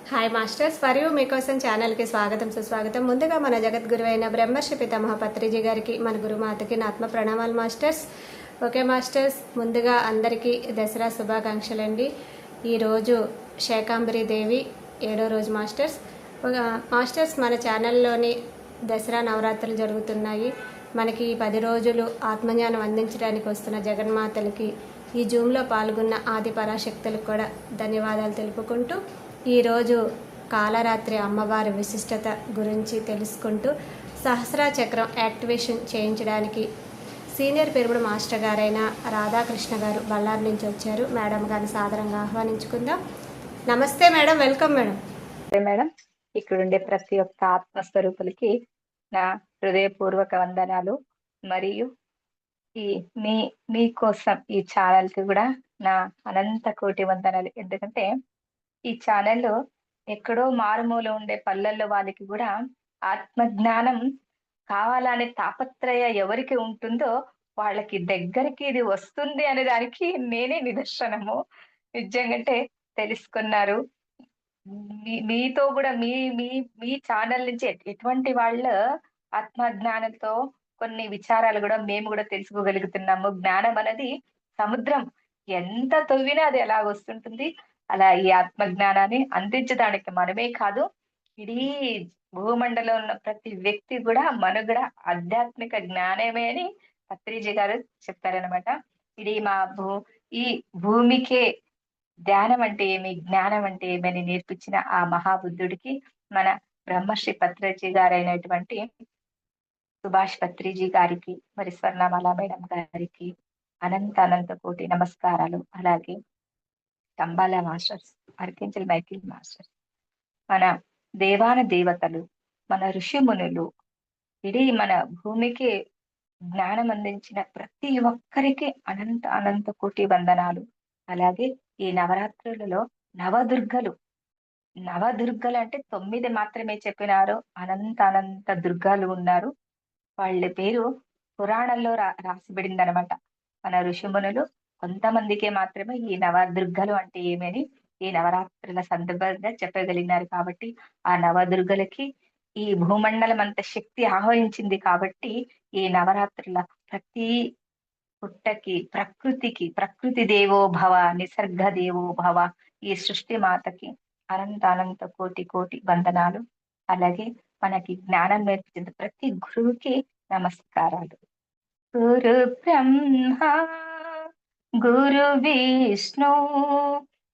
Hi masters, మరియు మీకోసం ఛానల్కి స్వాగతం సుస్వాగతం. ముందుగా మన జగద్గురు అయిన బ్రహ్మర్షి పితామహ పత్రిజీ గారికి, మన గురుమాతకి నా ఆత్మ ప్రణామాలు మాస్టర్స్. ఓకే మాస్టర్స్, ముందుగా అందరికీ దసరా శుభాకాంక్షలు అండి. ఈరోజు శేకాంబరి దేవి 7వ రోజు మాస్టర్స్. మాస్టర్స్, మన ఛానల్లోని దసరా నవరాత్రులు జరుగుతున్నాయి. మనకి ఈ 10 రోజులు ఆత్మజ్ఞానం అందించడానికి వస్తున్న జగన్మాతలకి, ఈ జూమ్లో పాల్గొన్న ఆది పరాశక్తులకు కూడా ధన్యవాదాలు తెలుపుకుంటూ, ఈరోజు కాలరాత్రి అమ్మవారి విశిష్టత గురించి తెలుసుకుంటూ సహస్ర చక్రం యాక్టివేషన్ చేయించడానికి సీనియర్ పిరమిడ్ మాస్టర్ గారైన రాధాకృష్ణ గారు బళ్ళారి నుంచి వచ్చారు. మేడం గారిని సాదరంగా ఆహ్వానించుకుందాం. నమస్తే మేడం, వెల్కమ్ మేడం. మేడం, ఇక్కడ ఉండే ప్రతి ఒక్క ఆత్మస్వరూపులకి నా హృదయపూర్వక వందనాలు. మరియు ఈ మీకోసం ఈ ఛానల్ కి కూడా నా అనంత కోటి వందనాలు. ఎందుకంటే ఈ ఛానల్లో ఎక్కడో మారుమూల ఉండే పల్లెల్లో వాళ్ళకి కూడా ఆత్మజ్ఞానం కావాలనే తాపత్రయ ఎవరికి ఉంటుందో వాళ్ళకి దగ్గరికి ఇది వస్తుంది అనే దానికి నేనే నిదర్శనము. నిజంగా తెలుసుకున్నారు. మీతో కూడా మీ మీ మీ ఛానల్ నుంచి ఎటువంటి వాళ్ళ ఆత్మజ్ఞానంతో కొన్ని విచారాలు కూడా మేము కూడా తెలుసుకోగలుగుతున్నాము. జ్ఞానం అనేది సముద్రం, ఎంత తవ్వినా అది ఎలా వస్తుంటుంది. అలా ఈ ఆత్మ జ్ఞానాన్ని అందించడానికి మనమే కాదు, ఇడీ భూమండలం ఉన్న ప్రతి వ్యక్తి కూడా మనుగడ ఆధ్యాత్మిక జ్ఞానమే అని పత్రిజీ గారు చెప్పారనమాట. ఇది ఈ భూమికే ధ్యానం అంటే ఏమి, జ్ఞానం అంటే ఏమని నేర్పించిన ఆ మహాబుద్ధుడికి, మన బ్రహ్మశ్రీ పత్రిజీ గారైనటువంటి సుభాష్ పత్రిజీ గారికి, మరి స్వర్ణమాల మేడం గారికి అనంత కోటి నమస్కారాలు. అలాగే Kambala masters, archangel Michael masters, మన దేవాన దేవతలు, మన ఋషిమునులు, ఇడీ మన భూమికి జ్ఞానం అందించిన ప్రతి ఒక్కరికి అనంత కోటి వందనాలు. అలాగే ఈ నవరాత్రులలో నవదుర్గలు అంటే 9 మాత్రమే చెప్పినారు. అనంత దుర్గాలు ఉన్నారు. వాళ్ళ పేరు పురాణంలో రాసిబడింది అనమాట. మన ఋషిమునులు కొంతమందికే మాత్రమే ఈ నవదుర్గలు అంటే ఏమని ఈ నవరాత్రుల సందర్భంగా చెప్పగలిగినారు. కాబట్టి ఆ నవదుర్గలకి ఈ భూమండలం అంత శక్తి ఆహ్వానించింది. కాబట్టి ఈ నవరాత్రుల ప్రతి పుట్టకి, ప్రకృతి దేవో భవ, నిసర్గ దేవో భవ, ఈ సృష్టి మాతకి అనంత కోటి వందనాలు. అలాగే మనకి జ్ఞానం నేర్పించిన ప్రతి గురువుకి నమస్కారాలు. గురు బ్రహ్మ, గురు విష్ణు,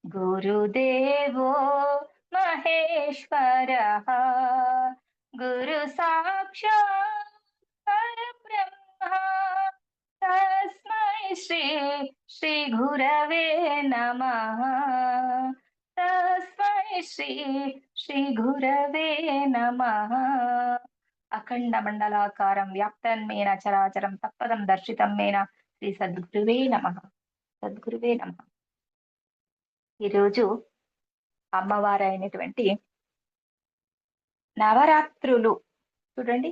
గురుదేవో మహేశ్వర, గురు సాక్షాత్ పరబ్రహ్మ, తస్మై శ్రీ గురవే నమః, తస్మై శ్రీ గురవే నమః. అఖండ మండలాకారం వ్యాప్తన్మేన చరాచరం తప్పదం దర్శితం మేన శ్రీ సద్గురువే నమః, సద్గురువే నమః. ఈరోజు అమ్మవారైనటువంటి నవరాత్రులు చూడండి,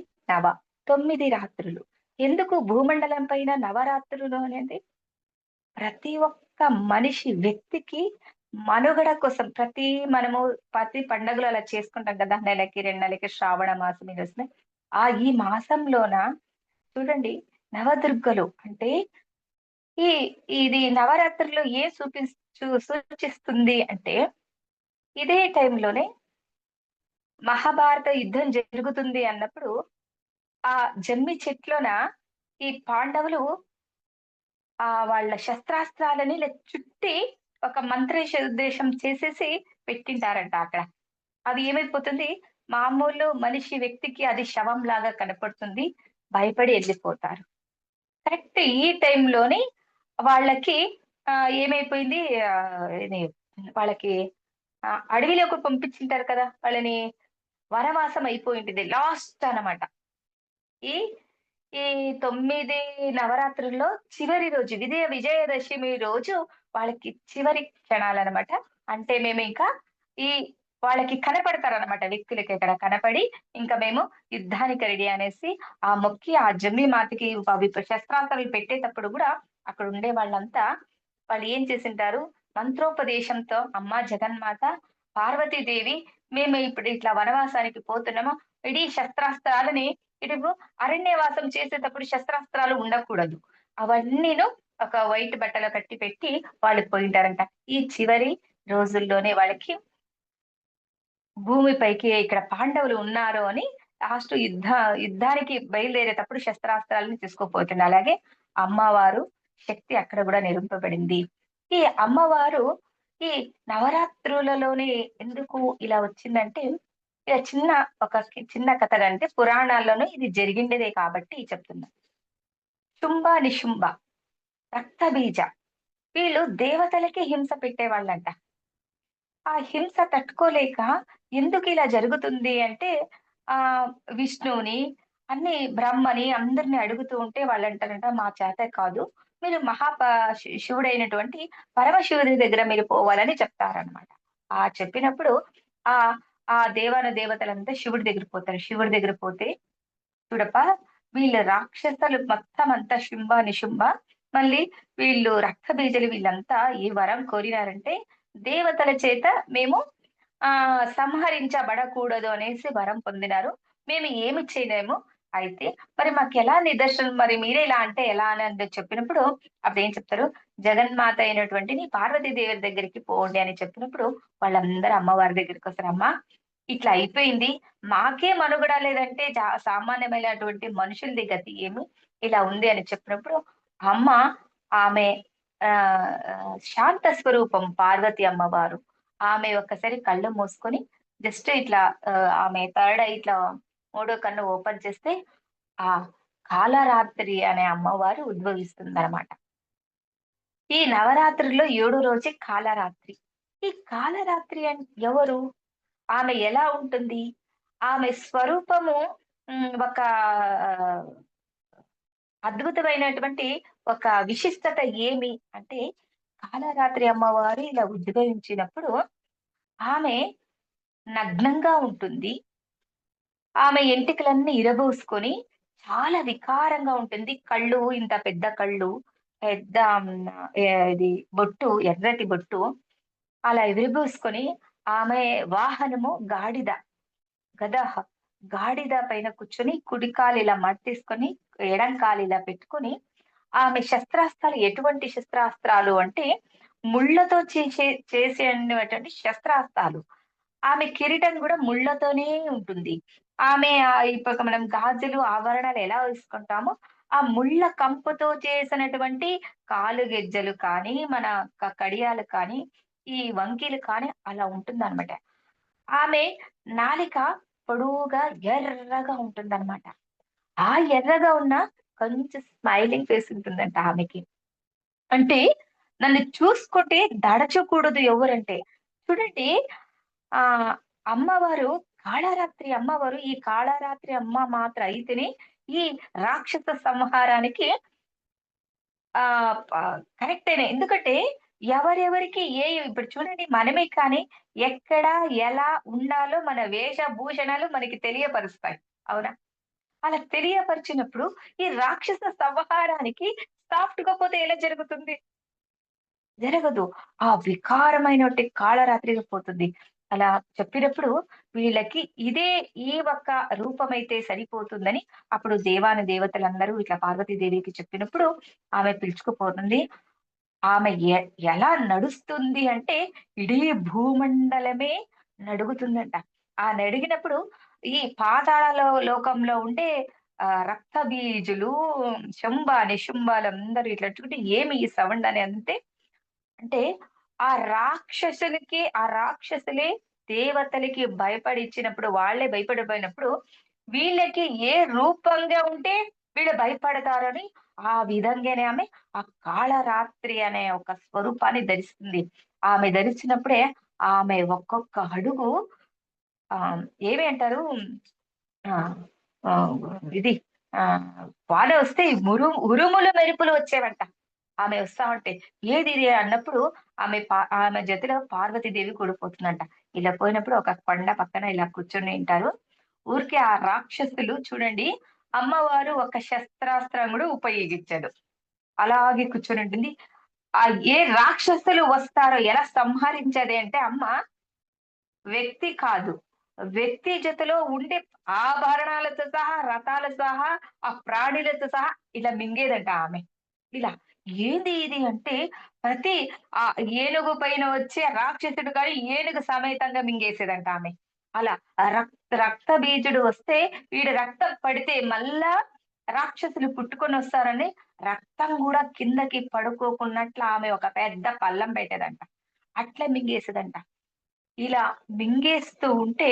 9 రాత్రులు. ఎందుకు భూమండలం పైన నవరాత్రులు అనేది? ప్రతి ఒక్క మనిషి వ్యక్తికి మనుగడ కోసం మనము ప్రతి పండుగలు అలా చేసుకుంటాం కదా, నెలకి 2 నెలలకి శ్రావణ మాసం ఇది వస్తున్నాయి. ఈ మాసంలోన చూడండి, నవదుర్గలు అంటే ఇది నవరాత్రులు సూచిస్తుంది అంటే, ఇదే టైంలోనే మహాభారత యుద్ధం జరుగుతుంది అన్నప్పుడు ఆ జమ్మి చెట్లోన ఈ పాండవులు వాళ్ళ శస్త్రాస్త్రాలని చుట్టి ఒక మంత్రోపదేశం చేసేసి పెట్టింటారంట అక్కడ. అది ఏమైపోతుంది, మామూలు మనిషి వ్యక్తికి అది శవం లాగా కనపడుతుంది, భయపడి వెళ్ళిపోతారు. కరెక్ట్ ఈ టైంలోని వాళ్ళకి ఏమైపోయింది, వాళ్ళకి అడవిలోకి పంపించింటారు కదా, వాళ్ళని వనవాసం అయిపోయింది లాస్ట్ అన్నమాట. ఈ ఈ 9 నవరాత్రుల్లో చివరి రోజు విజయదశమి రోజు వాళ్ళకి చివరి క్షణాలన్నమాట. అంటే మేము ఇంకా వాళ్ళకి కనపడతారనమాట, వ్యక్తులకి ఇక్కడ కనపడి ఇంకా మేము యుద్ధానికి రెడీ అనేసి ఆ మొక్కి ఆ జమ్మి మాతకి శస్త్రాస్త్రాలు పెట్టేటప్పుడు కూడా అక్కడ ఉండే వాళ్ళంతా వాళ్ళు ఏం చేసింటారు, మంత్రోపదేశంతో అమ్మ జగన్మాత పార్వతీదేవి మేము ఇప్పుడు ఇట్లా వనవాసానికి పోతున్నాము. ఇడీ శస్త్రాస్త్రాలని ఇటు అరణ్యవాసం చేసేటప్పుడు శస్త్రాస్త్రాలు ఉండకూడదు. అవన్నీను ఒక వైట్ బట్టలో కట్టి పెట్టి వాళ్ళు పోయింటారంట. ఈ చివరి రోజుల్లోనే వాళ్ళకి భూమిపైకి ఇక్కడ పాండవులు ఉన్నారు అని లాస్ట్ యుద్ధానికి బయలుదేరేటప్పుడు శస్త్రాస్త్రాలను తీసుకుపోతుంది. అలాగే అమ్మవారు శక్తి అక్కడ కూడా నిరూపింపబడింది. ఈ అమ్మవారు ఈ నవరాత్రులలోనే ఎందుకు ఇలా వచ్చిందంటే, ఇక చిన్న కథగా అంటే పురాణాల్లోనూ ఇది జరిగిండేదే కాబట్టి చెప్తున్నా. శుంభ నిశుంభ రక్త బీజ వీళ్ళు దేవతలకి హింస పెట్టేవాళ్ళంట. ఆ హింస తట్టుకోలేక ఎందుకు ఇలా జరుగుతుంది అంటే ఆ విష్ణువుని బ్రహ్మని అందరిని అడుగుతూ ఉంటే వాళ్ళు అంటారంట, మా చేత కాదు, మీరు శివుడైనటువంటి పరమశివుడి దగ్గర మీరు పోవాలని చెప్తారనమాట. ఆ చెప్పినప్పుడు ఆ ఆ దేవతలంతా శివుడి దగ్గర పోతారు. శివుడి దగ్గర పోతే చూడప్ప, వీళ్ళు రాక్షసులు మొత్తం అంతా శుంభ నిశుంభ మళ్ళీ వీళ్ళు రక్త బీజలు వీళ్ళంతా ఈ వరం కోరినారంటే దేవతల చేత మేము సంహరించబడకూడదు అనేసి వరం పొందినారు. మేము ఏమి చేయలేము. అయితే మరి మాకు ఎలా నిదర్శనం, మరి మీరే ఇలా అంటే ఎలా అని చెప్పినప్పుడు అప్పుడు ఏం చెప్తారు, జగన్మాత అయినటువంటి నీ పార్వతీదేవి దగ్గరికి పోండి అని చెప్పినప్పుడు వాళ్ళందరూ అమ్మవారి దగ్గరికి వస్తారు. అమ్మ ఇట్లా అయిపోయింది, మాకే మనుగడ లేదంటే సామాన్యమైనటువంటి మనుషులది గతి ఏమి ఇలా ఉంది అని చెప్పినప్పుడు అమ్మ ఆమె ఆ శాంత స్వరూపం పార్వతి అమ్మవారు. ఆమె ఒక్కసారి కళ్ళు మూసుకొని జస్ట్ ఇట్లా ఆమె థర్డ్ ఐ ఇట్లా మూడో కన్ను ఓపెన్ చేస్తే ఆ కాలరాత్రి అనే అమ్మవారు ఉద్భవిస్తుందన్నమాట. ఈ నవరాత్రిలో 7 రోజే కాలరాత్రి. ఈ కాలరాత్రి ఎవరు? ఆమె ఎలా ఉంటుంది? ఆమె స్వరూపము ఒక అద్భుతమైనటువంటి ఒక విశిష్టత ఏమి అంటే, కాలరాత్రి అమ్మవారు ఇలా ఉద్భవించినప్పుడు ఆమె నగ్నంగా ఉంటుంది. ఆమె ఎంటికలన్నీ ఇరబోసుకొని చాలా వికారంగా ఉంటుంది. కళ్ళు ఇంత పెద్ద కళ్ళు, పెద్ద ఇది బొట్టు, ఎర్రటి బొట్టు అలా విరబోసుకొని ఆమె వాహనము గాడిద. గద గాడిద పైన కూర్చొని కుడి కాలు ఇలా మడతేసుకొని ఎడం కాలు ఇలా పెట్టుకొని ఆమె శస్త్రాస్త్రాలు ఎటువంటి శస్త్రాస్త్రాలు అంటే ముళ్ళతో చేసేటువంటి శస్త్రాస్త్రాలు. ఆమె కిరీటం కూడా ముళ్ళతోనే ఉంటుంది. ఆమె ఇప్పుడు మనం గాజులు ఆభరణాలు ఎలా వేసుకుంటామో ఆ ముళ్ళ కంపుతో చేసినటువంటి కాలు గెజ్జలు కానీ మన కడియాలు కానీ ఈ వంకీలు కానీ అలా ఉంటుందన్నమాట. ఆమె నాలిక పొడువుగా ఎర్రగా ఉంటుందన్నమాట. ఆ ఎర్రగా ఉన్న కొంచెం స్మైలింగ్ ఫేస్ ఉంటుందంట ఆమెకి. అంటే నన్ను చూసుకుంటే దడచకూడదు ఎవరంటే. చూడండి ఆ అమ్మవారు కాళరాత్రి అమ్మవారు ఈ కాళరాత్రి అమ్మ మాత్రం అయితేనే ఈ రాక్షస సంహారానికి ఆ కరెక్టేనే. ఎందుకంటే ఎవరెవరికి ఇప్పుడు చూడండి మనమే కానీ ఎక్కడ ఎలా ఉండాలో మన వేషభూషణాలు మనకి తెలియపరుస్తాయి. అవునా? అలా తెలియపరిచినప్పుడు ఈ రాక్షస సంహారానికి సాఫ్ట్‌గా పోతే ఎలా జరుగుతుంది? జరగదు. ఆ వికారమైనట్టి కాళరాత్రిగా పోతుంది. అలా చెప్పినప్పుడు వీళ్ళకి ఈ ఒక్క రూపమైతే సరిపోతుందని అప్పుడు దేవతలందరూ ఇట్లా పార్వతీదేవికి చెప్పినప్పుడు ఆమె పిలుచుకుపోతుంది. ఆమె ఎలా నడుస్తుంది అంటే ఇడీ భూమండలమే నడుగుతుందంట. ఆ నడిగినప్పుడు ఈ లోకంలో ఉండే రక్త బీజులు, శంభ, నిశుంభాలందరూ ఇట్లా చూకుంటే ఏమి ఈ సౌండ్ అని అంటే ఆ రాక్షసులే దేవతలకి భయపడిచ్చినప్పుడు, వాళ్ళే భయపడిపోయినప్పుడు, వీళ్ళకి ఏ రూపంగా ఉంటే వీళ్ళు భయపడతారని ఆ విధంగానే ఆమె ఆ కాళరాత్రి అనే ఒక స్వరూపాన్ని ధరిస్తుంది. ఆమె ధరించినప్పుడే ఆమె ఒక్కొక్క అడుగు ఏమి అంటారు ఆ! ఆహ్, ఇది వానొస్తే ఉరుములు, మెరుపులు వచ్చేవంట. ఆమె వస్తా ఉంటే. ఏదిది అన్నప్పుడు ఆమె జతలో పార్వతీదేవి కూడా పోతుందంట. ఇలా పోయినప్పుడు ఒక కొండ పక్కన ఇలా కూర్చొనుంటారు. ఊరికే ఆ రాక్షసులు చూడండి, అమ్మవారు ఒక శస్త్రాస్త్రం కూడా ఉపయోగించదు. అలాగే కూర్చొనుంటుంది. ఏ రాక్షసులు వస్తారో ఎలా సంహరించేది అంటే అమ్మ వ్యక్తి కాదు. వ్యక్తి జతలో ఉండే ఆభరణాలతో సహా, రథాలతో సహా, ఆ ప్రాణులతో సహా ఇలా మింగేదంట ఆమె. ఇలా. ఏంది ఇది అంటే ప్రతి ఏనుగు పైన వచ్చే రాక్షసుడు గాని ఏనుగు సమేతంగా మింగేసేదంట ఆమె. అలా రక్త బీజుడు వస్తే వీడు రక్తం పడితే మళ్ళా రాక్షసులు పుట్టుకొనొస్తారని రక్తం గూడా కిందకి పడుకోకున్నట్లు ఆమె ఒక పెద్ద పళ్ళెం పెట్టేదంట. అట్లా మింగేసేదంట. ఇలా మింగేస్తూ ఉంటే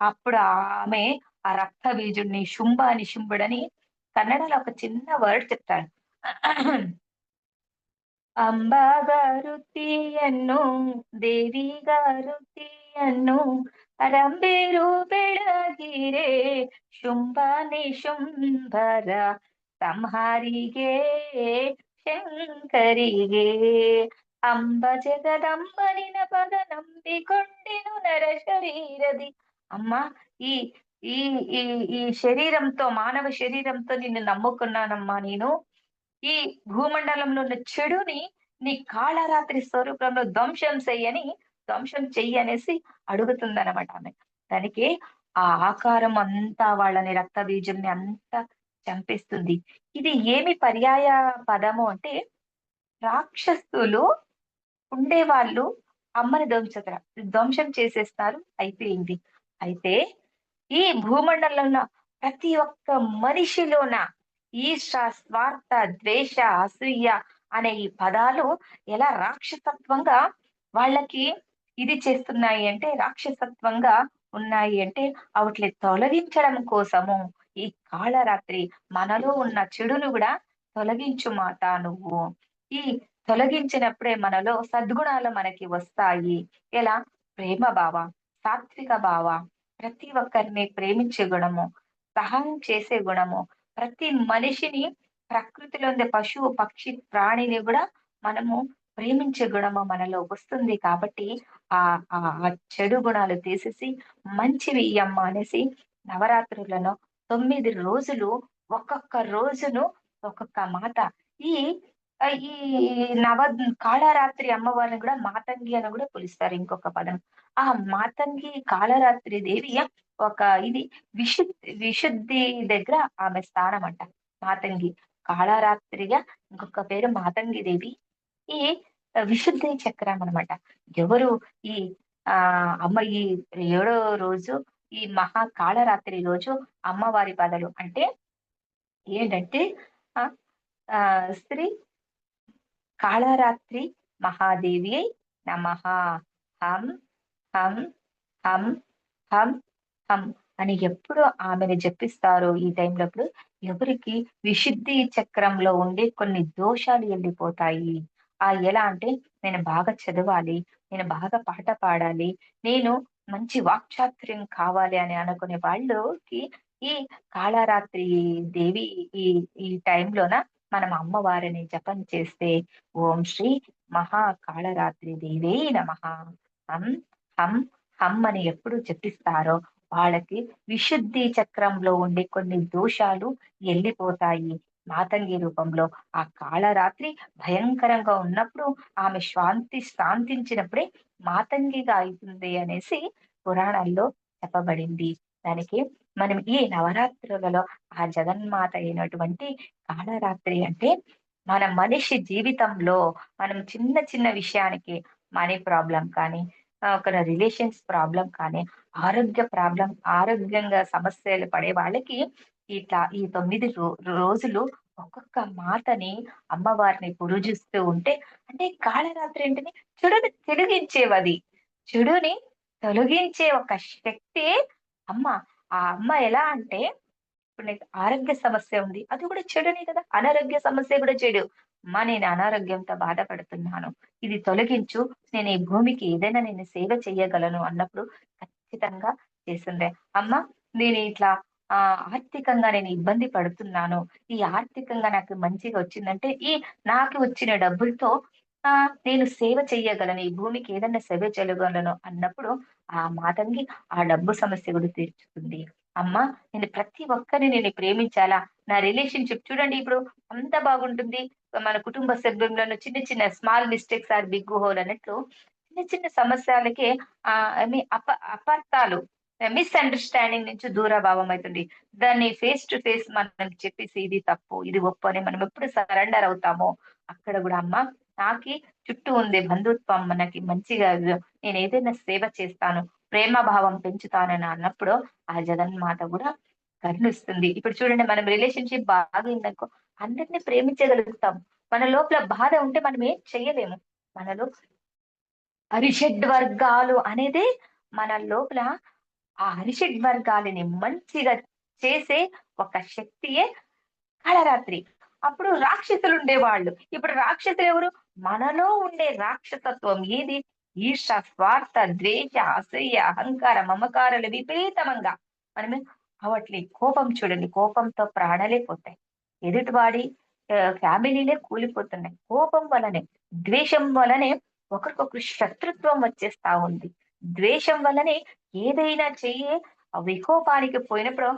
అప్పుడు ఆమె ఆ రక్త బీజుడిని శుంభ నిశుంభుడని కన్నడలో ఒక చిన్న వర్డ్ చెప్తాడు. ಅಂಬಾಗಾರುತಿಯನ್ನು ದೇವಿಗಾರುತಿಯನ್ನು ರಂಬೇರು ಬೆಳಗಿರೆ ಶುಂಭ ನಿಶುಂಭರ ಸಂಹಾರಿಗೆ ಶಂಕರಿಗೆ ಅಂಬ ಜಗದಂಬನಿನ ಪದ ನಂಬಿಕೊಂಡೆನು ನರ ಶರೀರದಿ. అమ్మా ఈ ఈ ఈ ఈ శరీరంతో మానవ శరీరంతో నిన్ను నమ్ముకున్నానమ్మా నేను. ఈ భూమండలంలో ఉన్న చెడుని నీ కాళరాత్రి స్వరూపంలో ధ్వంసం చెయ్యి అనేసి అడుగుతుందనమాట ఆమె. దానికి ఆ ఆకారం అంతా వాళ్ళని రక్త బీజుల్ని అంతా చంపేస్తుంది. ఇది ఏమి పర్యాయ పదము అంటే రాక్షసులు ఉండేవాళ్ళు అమ్మని ధ్వంసం చేసేస్తారు అయిపోయింది. అయితే ఈ భూమండలంలో ప్రతి ఒక్క మనిషిలోన ఈర్ష, స్వార్థ, ద్వేష, అసూయ అనే ఈ పదాలు ఎలా రాక్షసత్వంగా వాళ్ళకి ఇది చేస్తున్నాయి అంటే, రాక్షసత్వంగా ఉన్నాయి అంటే, అవట్ని తొలగించడం కోసము ఈ కాళరాత్రి మనలో ఉన్న చెడును గూడా తొలగించు మాత నువ్వు. ఈ తొలగించినప్పుడే మనలో సద్గుణాలు మనకి వస్తాయి. ఎలా? ప్రేమ భావ, సాత్విక భావ, ప్రతి ఒక్కరిని ప్రేమించే గుణము, సహాయం చేసే గుణము, ప్రతి మనిషిని ప్రకృతిలో ఉండే పశువు, పక్షి, ప్రాణిని గూడా మనము ప్రేమించే గుణము మనలో వస్తుంది కాబట్టి ఆ చెడు గుణాలు తీసేసి మంచివి ఇయ్యమ్మ అనేసి నవరాత్రులను 9 రోజులు ఒక్కొక్క రోజును ఒక్కొక్క మాత ఈ ఈ నవ కాళరాత్రి అమ్మవారిని కూడా మాతంగి అని కూడా పిలుస్తారు ఇంకొక పదం. ఆ మాతంగి కాళరాత్రి దేవి ఒక ఇది విశుద్ధి దగ్గర ఆమె స్థానం అంట. మాతంగి. కాళరాత్రిగా ఇంకొక పేరు మాతంగి దేవి. ఈ విశుద్ధి చక్రం అన్నమాట. ఎవరు ఈ అమ్మ ఈ 7వ రోజు ఈ మహా కాళరాత్రి రోజు అమ్మవారి పదలు అంటే ఏంటంటే ఆహ్, శ్రీ కాళరాత్రి మహాదేవియై నమః. హం, హం, హం, హం, హం అని ఎప్పుడు ఆమెను జపిస్తారో ఈ టైంలప్పుడు ఎవరికి విశుద్ధి చక్రంలో ఉండే కొన్ని దోషాలు ఎళ్ళిపోతాయి. ఎలా అంటే నేను బాగా చదవాలి, నేను బాగా పాట పాడాలి, నేను మంచి వాక్చాతుర్యం కావాలి అని అనుకునే వాళ్ళుకి ఈ కాళరాత్రి దేవి ఈ ఈ టైంలోన మనం అమ్మవారిని జపం చేస్తే ఓం శ్రీ మహాకాళరాత్రి దేవై నమః. హం, హం, హం అని ఎప్పుడు జపిస్తారో వాళ్ళకి విశుద్ధి చక్రంలో ఉండే కొన్ని దోషాలు ఎళ్ళిపోతాయి. మాతంగి రూపంలో ఆ కాళరాత్రి భయంకరంగా ఉన్నప్పుడు ఆమె శాంతించినప్పుడే మాతంగిగా అయితుంది అనేసి పురాణాల్లో చెప్పబడింది. దానికి మనం ఈ నవరాత్రులలో ఆ జగన్మాత అయినటువంటి కాళరాత్రి అంటే మన మనిషి జీవితంలో మనం చిన్న చిన్న విషయానికి మనీ ప్రాబ్లమ్ కానీ, ఒక రిలేషన్స్ ప్రాబ్లమ్ కానీ, ఆరోగ్యంగా సమస్యలు పడే వాళ్ళకి ఇట్లా ఈ 9 రోజులు ఒక్కొక్క మాతని, అమ్మవారిని పూజిస్తూ ఉంటే అంటే కాళరాత్రి ఏంటిది చెడుని తొలగించేవది. చెడుని తొలగించే ఒక శక్తి అమ్మ. ఆ అమ్మ ఎలా అంటే ఇప్పుడు నీకు ఆరోగ్య సమస్య ఉంది. అది కూడా చెడునే కదా! అనారోగ్య సమస్య కూడా చెడు. అమ్మా నేను అనారోగ్యంతో బాధపడుతున్నాను. ఇది తొలగించు. నేను ఈ భూమికి ఏదైనా నేను సేవ చెయ్యగలను అన్నప్పుడు ఖచ్చితంగా చేసిందే. అమ్మ నేను ఇట్లా ఆర్థికంగా నేను ఇబ్బంది పడుతున్నాను. ఈ ఆర్థికంగా నాకు మంచిగా వచ్చిందంటే నాకు వచ్చిన డబ్బులతో నేను సేవ చెయ్యగలను. ఈ భూమికి ఏదన్నా సేవ చేయగలను అన్నప్పుడు ఆ మాతంగి ఆ డబ్బు సమస్య కూడా తీర్చుతుంది. అమ్మ నేను ప్రతి ఒక్కరిని నేను ప్రేమించాలా? నా రిలేషన్‌షిప్ చూడండి ఇప్పుడు అంతా బాగుంటుంది. మన కుటుంబ సభ్యులను చిన్న చిన్న small mistakes are big hole అన్నట్లు చిన్న చిన్న సమస్యలకే మీ అపార్థాలు, మిస్‌అండర్‌స్టాండింగ్ నుంచి దూరభావం అయితుంది. దాన్ని ఫేస్ టు ఫేస్ మనం చెప్పేసి ఇది తప్పు, ఇది ఒప్పు అని మనం ఎప్పుడు సరెండర్ అవుతామో, అక్కడ గూడా అమ్మ నాకి చుట్టూ ఉండే బంధుత్వం మనకి మంచిగా నేనేదైనా సేవ చేస్తాను, ప్రేమ భావం పెంచుతానని అన్నప్పుడు, ఆ జగన్మాత గూడా కరుణిస్తుంది. ఇప్పుడు చూడండి మనం రిలేషన్‌షిప్ బాగయిందనుకో అందరిని ప్రేమించగలుగుతాం. మన లోపల బాధ ఉంటే మనం ఏం చెయ్యలేము. మనలో అరిషడ్వర్గాలు అనేదే మన లోపల ఆ అరిషడ్వర్గాలని మంచిగా చేసే ఒక శక్తియే కాళరాత్రి. అప్పుడు రాక్షసులుండేవాళ్ళు. ఇప్పుడు రాక్షసులెవరు? మనలో ఉండే రాక్షసత్వం ఏది? ఈర్ష, స్వార్థ, ద్వేష, అసూయ, అహంకార, మమకారాలు విపరీతమంగా మనము కోపం చూడండి. కోపంతో ప్రాణాలే పోతాయి. ఎదుటివాడి ఫ్యామిలీలే కూలిపోతున్నాయి. కోపం వలనే, ద్వేషం వలనే ఒకరికొకరు శత్రుత్వం వచ్చేస్తా ఉంది. ద్వేషం వల్లనే ఏదైనా చెయ్యి వికోపానికి పోయినప్పుడు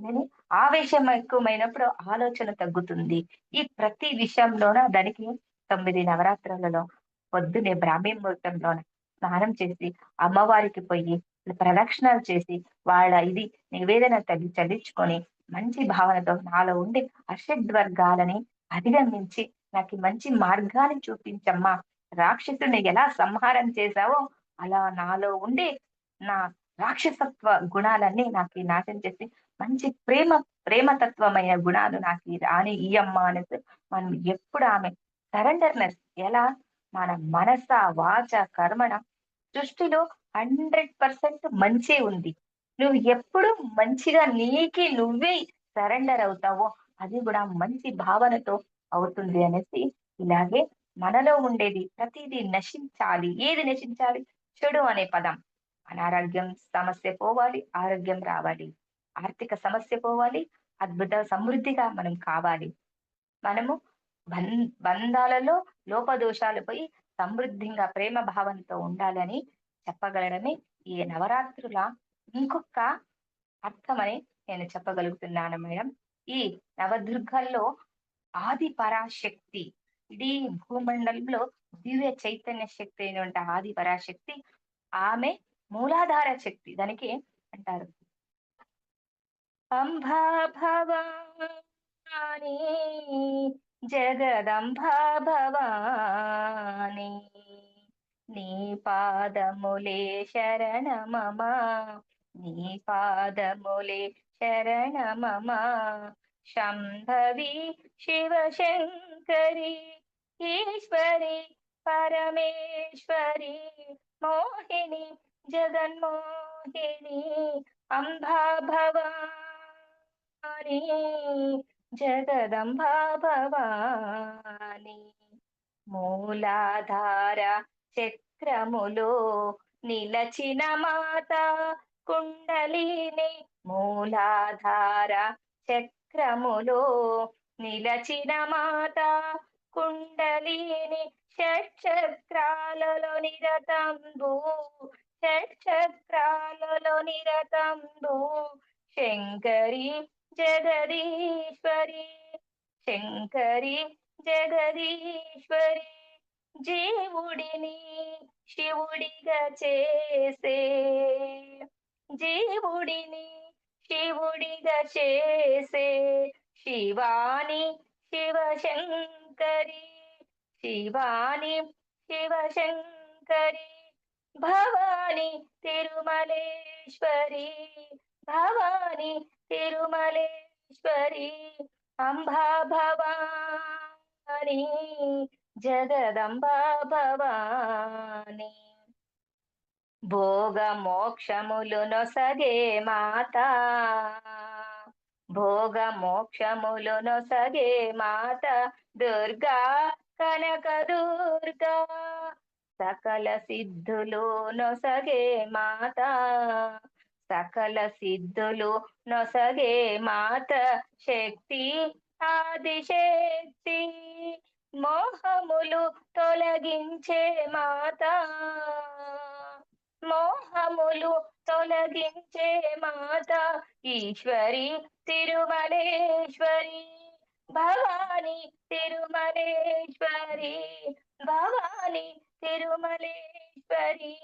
నేను ఆవేశం ఎక్కువమైనప్పుడు ఆలోచన తగ్గుతుంది. ఈ ప్రతి విషయంలోన దానికి 9 నవరాత్రులలో పొద్దున్నే బ్రాహ్మీ ముహూర్తంలోన స్నానం చేసి, అమ్మవారికి పొయ్యి ప్రదక్షిణాలు చేసి, వాళ్ళ ఇది నివేదన చల్లించుకొని, మంచి భావనతో నాలో ఉండే అషడ్వర్గాలని అధిగమించి, నాకీ మంచి మార్గాన్ని చూపించమ్మా! రాక్షసుడిని ఎలా సంహారం చేశావో, అలా నాలో ఉండే నా రాక్షసత్వ గుణాలన్నీ నాకి నాశనం చేసి మంచి ప్రేమతత్వమైన గుణాలు నాకి రాని ఇయ్యమ్మా అనేసి మనం ఎప్పుడు ఆమె సరెండర్‌నెస్ ఎలా మన మనస, వాచ, కర్మణ సృష్టిలో 100% మంచే ఉంది. నువ్వు ఎప్పుడు మంచిగా నీకి నువ్వే సరెండర్ అవుతావో, అది గూడా మంచి భావనతో అవుతుంది అనేసి ఇలాగే మనలో ఉండేది ప్రతీదీ నశించాలి. ఏది నశించాలి? చెడు అనే పదం. అనారోగ్యం సమస్య పోవాలి, ఆరోగ్యం రావాలి. ఆర్థిక సమస్య పోవాలి, అద్భుత సమృద్ధిగా మనం కావాలి. మనము బం బంధాలలో లోపదోషాలు పోయి సమృద్ధింగా ప్రేమ భావంతో ఉండాలని చెప్పగలడమే ఈ నవరాత్రుల ఇంకొక అర్థమని నేను చెప్పగలుగుతున్నాను మేడం. ఈ నవదుర్గల్లో ఆది పరాశక్తి. ఇడీ భూమండలంలో దివ్య చైతన్య శక్తి అయినటువంటి ఆది పరాశక్తి. ఆమె మూలాధార శక్తి. దానికి అంటారు అంబా భవాని, జగదంబా భవాని, నీ పాదములే శరణమమా, నీ పాదములే శరణమమా. శంభవి శివశంకరి, ఈశ్వరి పరమేశ్వరి, మోహిని జగన్మోహిని, అంబా భవాని, జగదంబా భవాని. మూలాధార చక్రములో నిలచిన మాత కుండలిని, మూలాధార చక్రములో నిలచిన మాత కుండలిని, షట్చక్రాలలో నిరతంబు, షట్చక్రాలలో నిరతంబు, శంకరి జగదీశ్వరి, శంకరి జగదీశ్వరి. జీవుడిని శివుడిగా చేసే, జీవుడిని శివుడిగా చేసే శివాని శివశంకరి, శివాని శివశంకరి, భవాని తిరుమలేశ్వరి, భవాని తిరుమలేశ్వరి, అంబా భవాని, జగదంబా భవాని. భోగ మోక్షములు నొసగే మాత, భోగ మోక్షములు నొసగే మాత దుర్గా, కనక దుర్గా, సకల సిద్ధులు నొసగే మాత, సకల సిద్ధులు నొసగే మాత శక్తి, ఆదిశక్తి, మోహములు తొలగించే మాత, మోహములు తొలగించే మాత ఈశ్వరి తిరుమలేశ్వరి, భవాని తిరుమలేశ్వరి, భవాని తిరుమలేశ్వరి. పరమేశ్వరి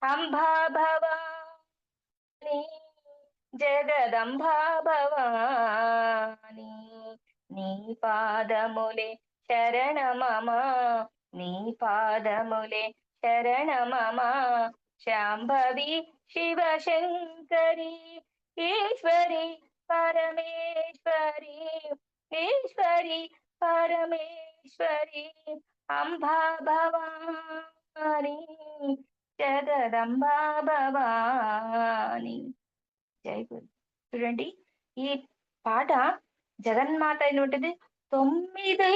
అంబా భవాని జగదంబా భవాని నీ పాదములే శరణమమ నీ పాదములే శరణమమ శాంభవి శివశంకరి ఈశ్వరి పరమేశ్వరి ఈశ్వరి పరమేశ్వరి అంబా భవాని జగదంబా భవాని. జై గురు. చూడండి, ఈ పాట జగన్మాత అయినటువంటిది 9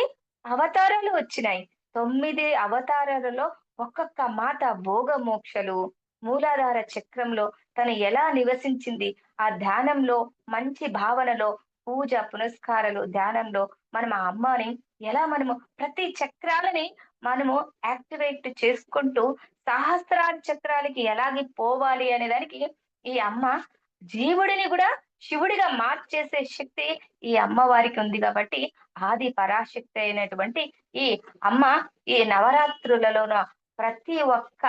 అవతారాలు వచ్చినాయి. 9 అవతారాలలో ఒక్కొక్క మాత భోగ మోక్షలు, మూలాధార చక్రంలో తను ఎలా నివసించింది, ఆ ధ్యానంలో మంచి భావనలో పూజ పునస్కారాలు ధ్యానంలో మనం ఆ అమ్మని ఎలా మనము ప్రతి చక్రాలని మనము యాక్టివేట్ చేసుకుంటూ సహస్రార చక్రాలకి ఎలాగి పోవాలి అనే దానికి ఈ అమ్మ జీవుడిని కూడా శివుడిగా మార్చేసే శక్తి ఈ అమ్మవారికి ఉంది. కాబట్టి ఆది పరాశక్తి అయినటువంటి ఈ అమ్మ ఈ నవరాత్రులలోన ప్రతి ఒక్క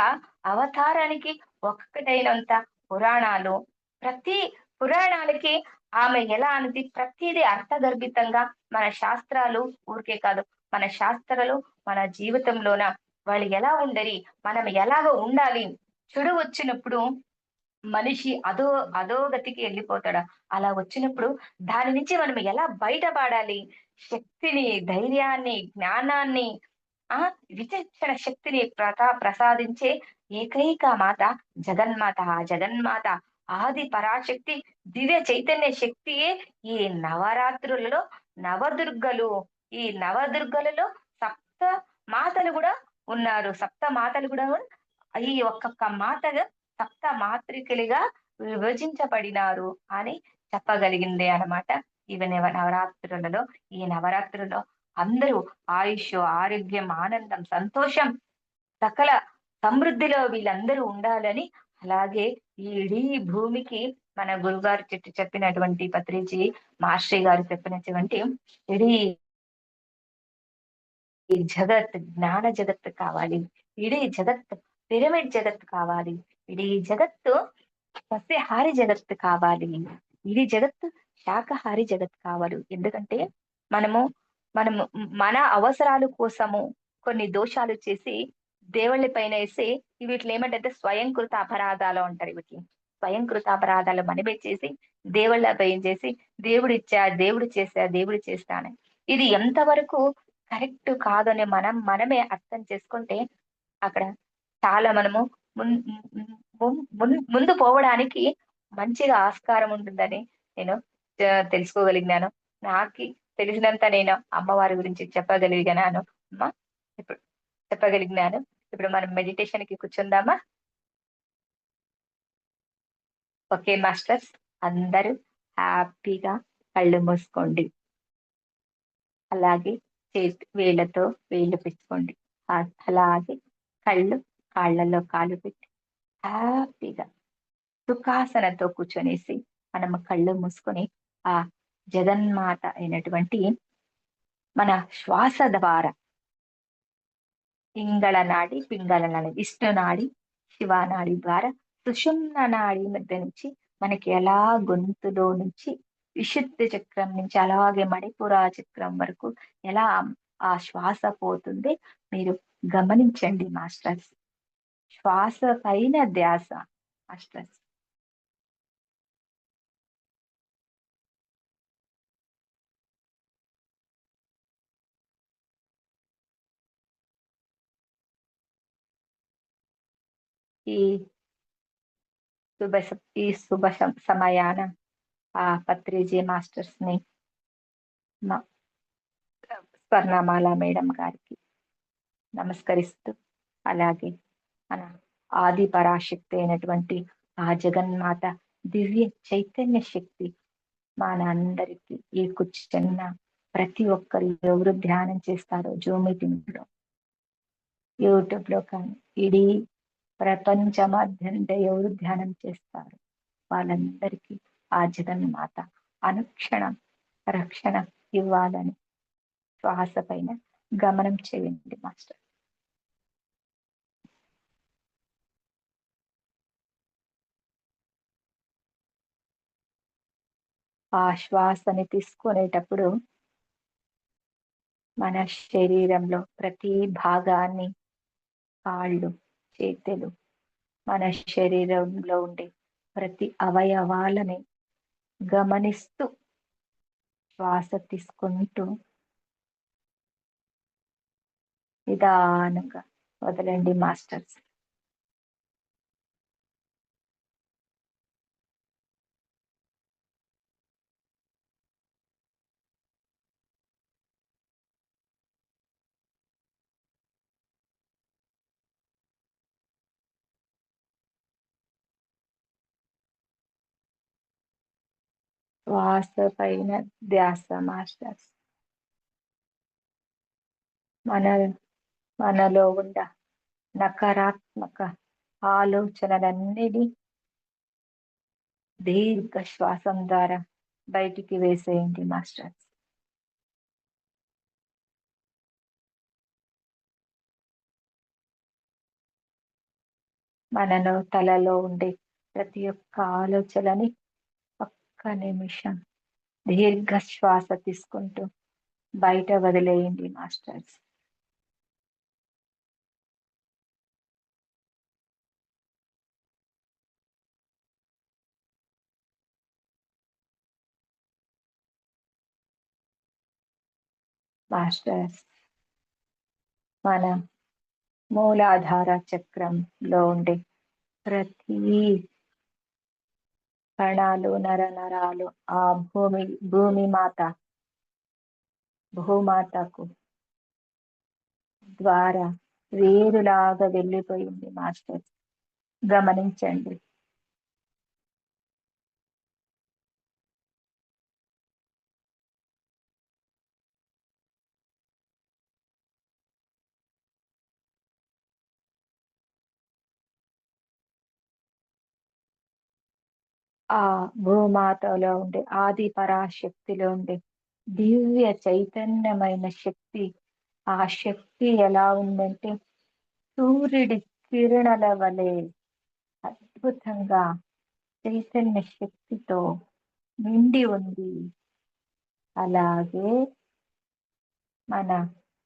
అవతారానికి ఒక్కటైనంత పురాణాలు, ప్రతి పురాణాలకి ఆమె ఎలా అనేది ప్రతిదీ అర్థగర్భితంగా మన శాస్త్రాలు ఊరికే కాదు, మన శాస్త్రాలు మన జీవితంలోన వాళ్ళు ఎలా ఉండరి, మనం ఎలాగ ఉండాలి, చెడు వచ్చినప్పుడు మనిషి అధోగతికి వెళ్ళిపోతాడు. అలా వచ్చినప్పుడు దాని నుంచి మనం ఎలా బయటపడాలి, శక్తిని, ధైర్యాన్ని, జ్ఞానాన్ని, ఆ విచక్షణ శక్తిని ప్రసాదించే ఏకైక మాత జగన్మాత. ఆ జగన్మాత ఆది పరాశక్తి దివ్య చైతన్య శక్తియే ఈ నవరాత్రులలో నవదుర్గలు. ఈ నవదుర్గలలో సప్త మాతలు కూడా ఉన్నారు. సప్త మాతలు కూడా ఈ ఒక్కొక్క మాతగా సప్త మాత్రికలుగా విభజించబడినారు అని చెప్పగలిగిందే అన్నమాట. ఇవి నవరాత్రులలో, ఈ నవరాత్రులలో అందరూ ఆయుష్, ఆరోగ్యం, ఆనందం, సంతోషం, సకల సమృద్ధిలో వీళ్ళందరూ ఉండాలని, అలాగే ఈ ఇడీ భూమికి మన గురుగారు చెప్పినటువంటి పత్రిజీ మాస్టర్ గారు చెప్పినటువంటి ఇడీ జగత్ జ్ఞాన జగత్ కావాలి, ఇడీ జగత్ పిరమిడ్ జగత్ కావాలి, ఇడీ జగత్తు సస్యహారి జగత్తు కావాలి, ఇది జగత్తు శాకాహారి జగత్ కావాలి. ఎందుకంటే మనము మనము మన అవసరాల కోసము కొన్ని దోషాలు చేసి దేవుళ్ళ పైన వేసి వీటిలో ఏమంటే స్వయంకృత అపరాధాలు అంటారు. వీటిని స్వయంకృత అపరాధాలు మనమే చేసి దేవుళ్ళ పైన చేసి దేవుడిచ్చా, దేవుడు చేసా, దేవుడు చేస్తాను, ఇది ఎంతవరకు కరెక్ట్ కాదని మనమే అర్థం చేసుకుంటే అక్కడ చాలా మనము ముందు పోవడానికి మంచిగా ఆస్కారం ఉంటుందని నేను తెలుసుకోగలిగినాను. నాకు తెలిసినంత నేను అమ్మవారి గురించి చెప్పగలిగినాను. అమ్మా, ఇప్పుడు చెప్పగలిగినాను. ఇప్పుడు మనం మెడిటేషన్ కి కూర్చుందామా? ఓకే మాస్టర్స్, అందరూ హ్యాపీగా కళ్ళు మూసుకోండి. అలాగే వేళ్ళతో వేళ్ళు పెట్టుకోండి. అలాగే కాళ్ళలో కాళ్ళు పెట్టి హ్యాపీగా సుఖాసనతో కూర్చొనేసి మనం కళ్ళు మూసుకొని ఆ జగన్మాత అయినటువంటి మన శ్వాస ద్వారా ఇంగళ నాడి, పింగళ నాడి, విష్ణు నాడి, శివానాడి ద్వారా సుషుమ్న నాడి మధ్య నుంచి మనకి ఎలా గొంతులో నుంచి విశుద్ధ చక్రం నుంచి అలాగే మణిపుర చక్రం వరకు ఎలా ఆ శ్వాస పోతుంది మీరు గమనించండి మాస్టర్స్. శ్వాస పైన ధ్యాస మాస్టర్స్. ఈ శుభ సమయాన ఆ పత్రిజీ మాస్టర్స్ ని స్వర్ణమాల మేడం గారికి నమస్కరిస్తూ, అలాగే మన ఆది పరాశక్తి అయినటువంటి ఆ జగన్మాత దివ్య చైతన్య శక్తి మనందరికీ ఈ కూర్చున్న ప్రతి ఒక్కరు ఎవరు ధ్యానం చేస్తారో జూమ్ మీటింగ్ లో, యూట్యూబ్ లో కానీ ఇడీ ప్రపంచమాద్యంత ఎవరు ధ్యానం చేస్తారు వాళ్ళందరికీ ఆ జగన్మాత అనుక్షణం రక్షణ ఇవ్వాలని శ్వాస పైన గమనం చేయండి మాస్టర్. ఆ శ్వాసని తీసుకునేటప్పుడు మన శరీరంలో ప్రతి భాగాన్ని, కాళ్ళు, చేతులు, మన శరీరంలో ఉండే ప్రతి అవయవాలని గమనిస్తూ శ్వాస తీసుకుంటూ నిదానంగా వదలండి మాస్టర్స్. శ్వాస పైన ధ్యాస మాస్టర్స్. మన మనలో ఉన్న నకారాత్మక ఆలోచనలన్నిటి దీర్ఘ శ్వాసం ద్వారా బయటికి వేసేయండి మాస్టర్స్. మనలో తలలో ఉండే ప్రతి ఒక్క ఆలోచనని ఒక్క నిమిషం దీర్ఘ శ్వాస తీసుకుంటూ బయట వదిలేయండి మాస్టర్స్. మాస్టర్స్, మన మూలాధార చక్రంలో ఉండే ప్రతి కణాలు, నరాలు ఆ భూమాతకు ద్వారా వేరులాగా వెళ్ళిపోయింది మాస్టర్. గమనించండి. ఆ భూమాతలో ఉండే ఆది పరాశక్తిలో ఉండే దివ్య చైతన్యమైన శక్తి, ఆ శక్తి ఎలా ఉందంటే సూర్యుడి కిరణాల వలె అద్భుతంగా చైతన్య శక్తితో నిండి ఉంది. అలాగే మన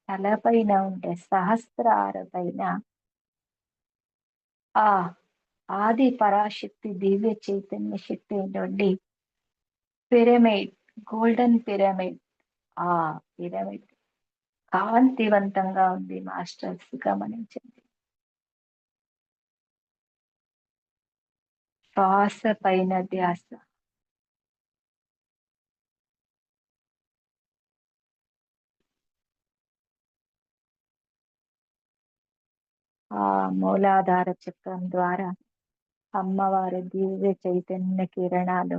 తలపైన ఉండే సహస్రార పైన ఆ ఆది పరాశక్తి దివ్య చైతన్య శక్తి నుండి పిరమిడ్, గోల్డెన్ పిరమిడ్, ఆ పిరమిడ్ కాంతివంతంగా ఉంది మాస్టర్స్. గమనించండి. శ్వాస పైన ధ్యాస. ఆ మూలాధార చక్రం ద్వారా అమ్మవారి దివ్య చైతన్య కిరణాలు,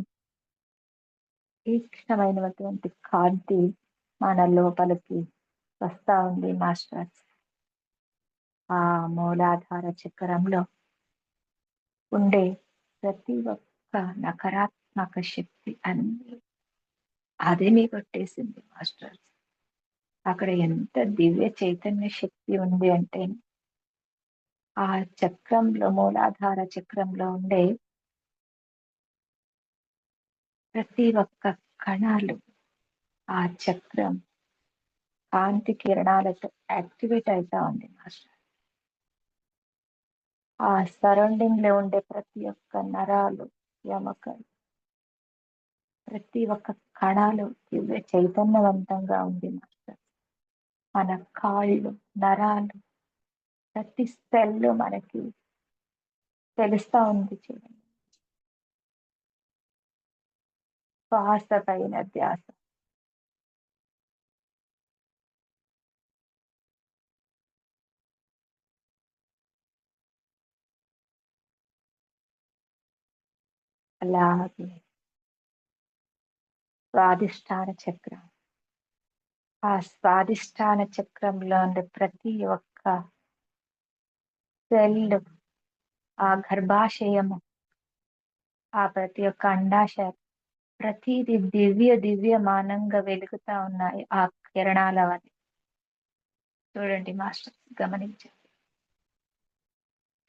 తీక్ష్ణమైనటువంటి కాంతి మన లోపలికి వస్తా ఉంది మాస్టర్స్. ఆ మూలాధార చక్రంలో ఉండే ప్రతి ఒక్క నకారాత్మక శక్తి అన్ని అదిమి కొట్టేసింది మాస్టర్స్. అక్కడ ఎంత దివ్య చైతన్య శక్తి ఉంది అంటే ఆ చక్రంలో, మూలాధార చక్రంలో ఉండే ప్రతి ఒక్క కణాలు ఆ చక్రం కాంతి కిరణాలతో యాక్టివేట్ అవుతా ఉంది మాస్టర్. ఆ సరౌండింగ్ లో ఉండే ప్రతి ఒక్క నరాలు, ఎముకలు, ప్రతి ఒక్క కణాలు దివ్య చైతన్యవంతంగా ఉంది మాస్టర్. మన కాళ్ళు, నరాలు, ప్రతి సెల్ మనకి తెలుస్తా ఉంది. చూడండి. శ్వాస పైన ధ్యాస. అలాగే స్వాదిష్టాన చక్రం. ఆ స్వాదిష్టాన చక్రంలో ఉండే ప్రతి ఒక్క సెల్, ఆ గర్భాశయము, ఆ ప్రతి ఒక్క అండాశయ, ప్రతిది దివ్యమానంగా వెలుగుతా ఉన్నాయి ఆ కిరణాల వల్ల. చూడండి మాస్టర్, గమనించండి.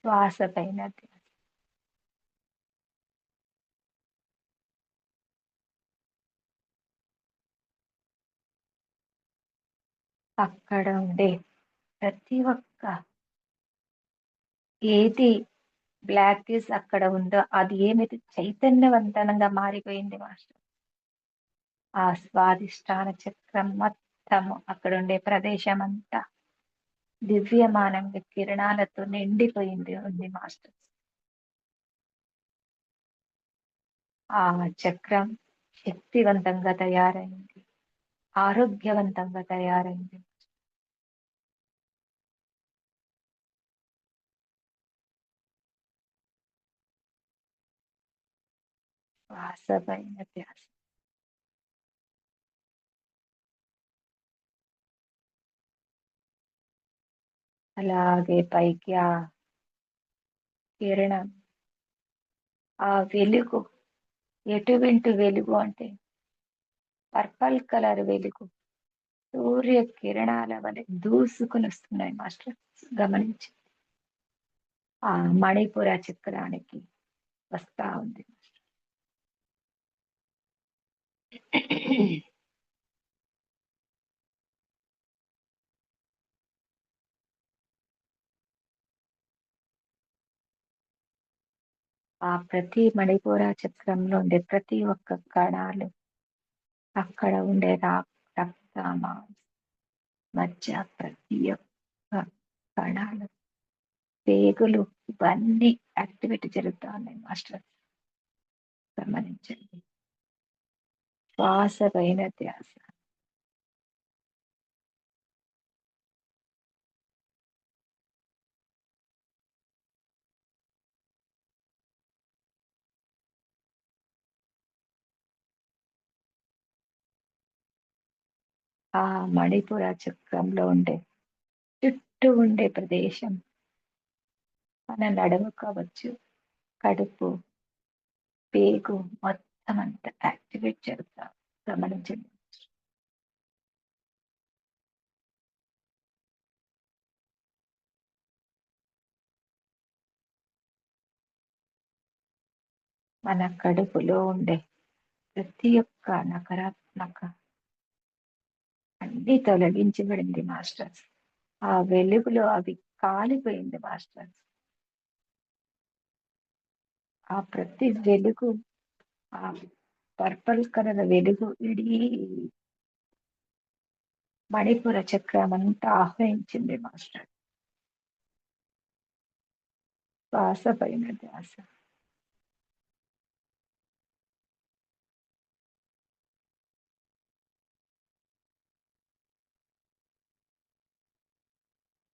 శ్వాస పైన ధ్యాస. అక్కడ ఉండే ప్రతి ఒక్క ఏది బ్లాక్‌నెస్ అక్కడ ఉందో అది ఏమైతే చైతన్యవంతంగా మారిపోయింది మాస్టర్. ఆ స్వాదిష్టాన చక్రం మొత్తము అక్కడుండే ప్రదేశమంతా దివ్యమానంగా కిరణాలతో ఉంది మాస్టర్. ఆ చక్రం శక్తివంతంగా తయారైంది. ఆరోగ్యవంతంగా తయారైంది. శ్వాసపైన ధ్యాస. అలాగే పైకి ఆ కిరణం, ఆ వెలుగు ఎటువంటి వెలుగు అంటే పర్పల్ కలర్ వెలుగు సూర్య కిరణాల వలె దూసుకుని వస్తున్నాయి మాస్టర్. గమనించి ఆ మణిపుర చక్రానికి వస్తా ఉంది. ఆ ప్రతి మణిపూర చక్రంలో ఉండే ప్రతి ఒక్క కణాలు అక్కడ ఉండే రక్త మధ్య ప్రతి ఒక్క కణాలు పేగులు ఇవన్నీ యాక్టివిటీ జరుగుతా ఉన్నాయి మాస్టర్. గమనించండి. శ్వాస పైన ధ్యాస. ఆ మణిపుర చక్రంలో ఉండే చుట్టూ ఉండే ప్రదేశం మన నడుము కావచ్చు, కడుపు, పేగు మొత్తం అంతా యాక్టివేట్ జరుగుతా. గమనించండి. మన కడుపులో ఉండే ప్రతి ఒక్క నకారాత్మక అన్ని తొలగించబడింది మాస్టర్స్. ఆ వెలుగులో అవి కాలిపోయింది మాస్టర్స్. ఆ ప్రతి వెలుగు, ఆ పర్పల్ కలర్ వెలుగు ఇడీ మణిపుర చక్రం అంతా ఆహ్వానించింది మాస్టర్. శ్వాస పైన ధ్యాస.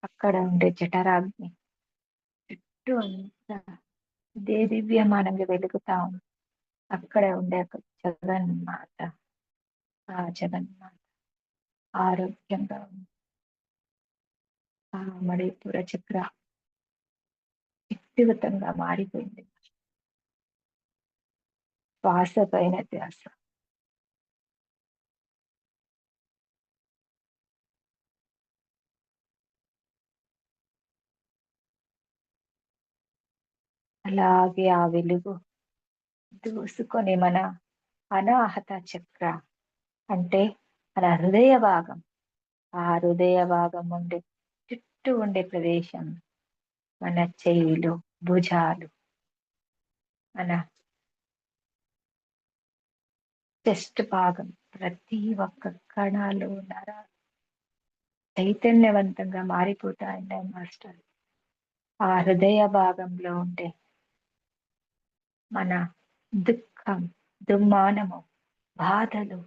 అక్కడ ఉండే జఠరాగ్ని చుట్టూ అంతా ఇదే దివ్యమానంగా వెలుగుతా ఉంది. అక్కడ ఉండే ఒక జగన్మాత, ఆ జగన్మాత ఆరోగ్యంగా ఉంది. ఆ మణిపుర చక్ర శక్తివంతంగా మారిపోయింది. శ్వాస పైన ధ్యాస. అలాగే ఆ వెలుగు దూసుకొని మన అనాహత చక్ర అంటే మన హృదయ భాగం, ఆ హృదయ భాగం ఉండే చుట్టూ ఉండే ప్రదేశం, మన చెయ్యిలు, భుజాలు, మన చెస్ట్ భాగం ప్రతి ఒక్క కణాలు చైతన్యవంతంగా మారిపోతాయి మాస్టర్. ఆ హృదయ భాగంలో ఉండే మన దుఃఖం, దుమ్మానము, బాధలు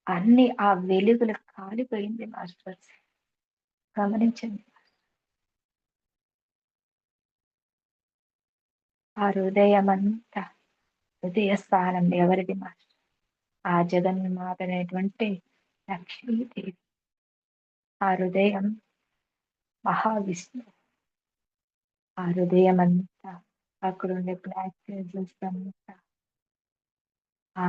అన్ని ఆ వెలుగులు కాలిపోయింది మాస్టర్స్. గమనించండి. ఆ హృదయం అంతా, హృదయ స్థానం ఎవరిది మాస్టర్? ఆ జగన్మాత అనేటువంటి లక్ష్మీదేవి. ఆ హృదయం మహావిష్ణు. ఆ హృదయం అంతా అక్కడ ఉండే బ్లాక్ ప్లేసెస్ అంతా ఆ